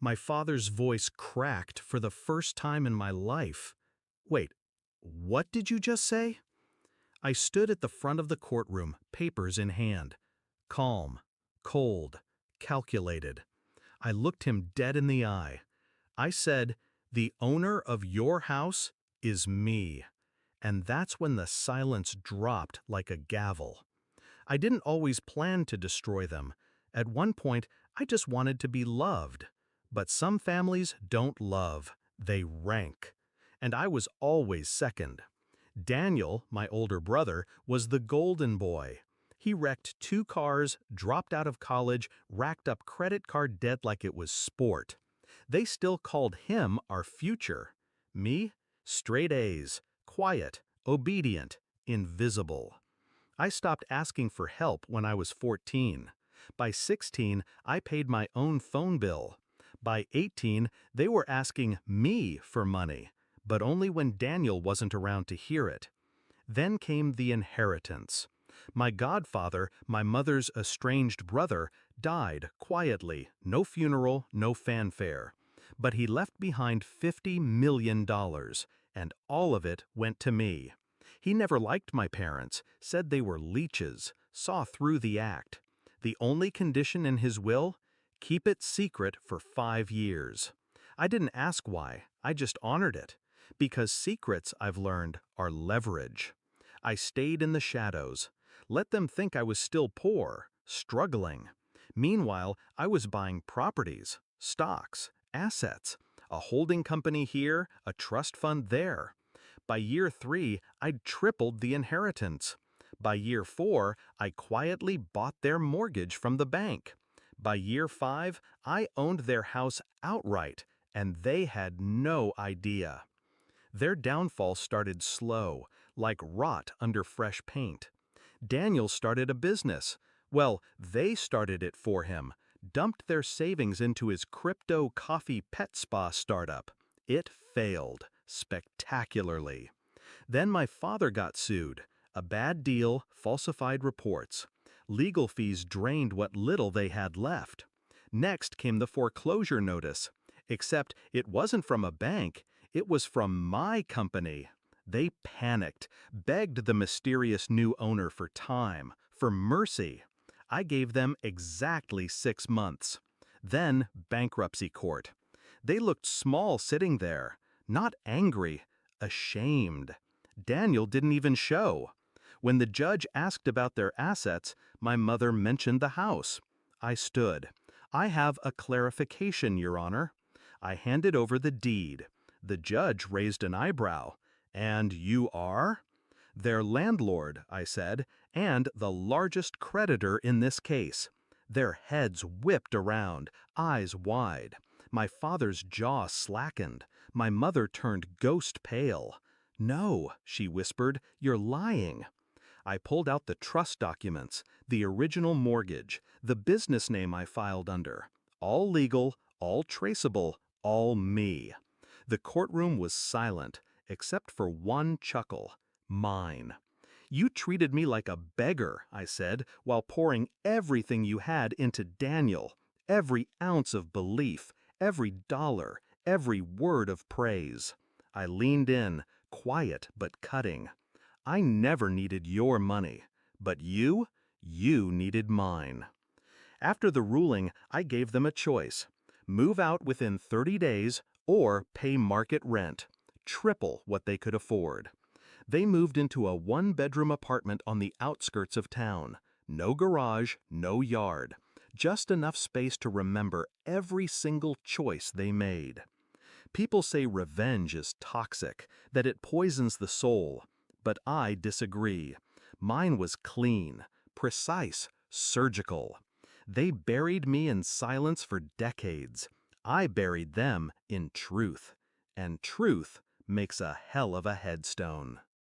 My father's voice cracked for the first time in my life. Wait, what did you just say? I stood at the front of the courtroom, papers in hand. Calm, cold, calculated. I looked him dead in the eye. I said, "The owner of your house is me." And that's when the silence dropped like a gavel. I didn't always plan to destroy them. At one point, I just wanted to be loved. But some families don't love, they rank. And I was always second. Daniel, my older brother, was the golden boy. He wrecked 2 cars, dropped out of college, racked up credit card debt like it was sport. They still called him our future. Me? Straight A's, quiet, obedient, invisible. I stopped asking for help when I was 14. By 16, I paid my own phone bill. By 18, they were asking me for money, but only when Daniel wasn't around to hear it. Then came the inheritance. My godfather, my mother's estranged brother, died quietly, no funeral, no fanfare. But he left behind $50 million, and all of it went to me. He never liked my parents, said they were leeches, saw through the act. The only condition in his will? Keep it secret for 5 years. I didn't ask why, I just honored it. Because secrets, I've learned, are leverage. I stayed in the shadows. Let them think I was still poor, struggling. Meanwhile, I was buying properties, stocks, assets, a holding company here, a trust fund there. By year 3, I'd tripled the inheritance. By year 4, I quietly bought their mortgage from the bank. By year 5, I owned their house outright, and they had no idea. Their downfall started slow, like rot under fresh paint. Daniel started a business. Well, they started it for him, dumped their savings into his crypto coffee pet spa startup. It failed, spectacularly. Then my father got sued. A bad deal, falsified reports. Legal fees drained what little they had left. Next came the foreclosure notice. Except it wasn't from a bank, it was from my company. They panicked, begged the mysterious new owner for time, for mercy. I gave them exactly 6 months. Then bankruptcy court. They looked small sitting there, not angry, ashamed. Daniel didn't even show. When the judge asked about their assets, my mother mentioned the house. I stood. "I have a clarification, Your Honor." I handed over the deed. The judge raised an eyebrow. "And you are?" "Their landlord," I said, "and the largest creditor in this case." Their heads whipped around, eyes wide. My father's jaw slackened. My mother turned ghost pale. "No," she whispered, "you're lying." I pulled out the trust documents, the original mortgage, the business name I filed under. All legal, all traceable, all me. The courtroom was silent, except for one chuckle. Mine. "You treated me like a beggar," I said, "while pouring everything you had into Daniel. Every ounce of belief, every dollar, every word of praise." I leaned in, quiet but cutting. "I never needed your money, but you needed mine." After the ruling, I gave them a choice. Move out within 30 days or pay market rent, triple what they could afford. They moved into a 1-bedroom apartment on the outskirts of town. No garage, no yard. Just enough space to remember every single choice they made. People say revenge is toxic, that it poisons the soul. But I disagree. Mine was clean, precise, surgical. They buried me in silence for decades. I buried them in truth. And truth makes a hell of a headstone.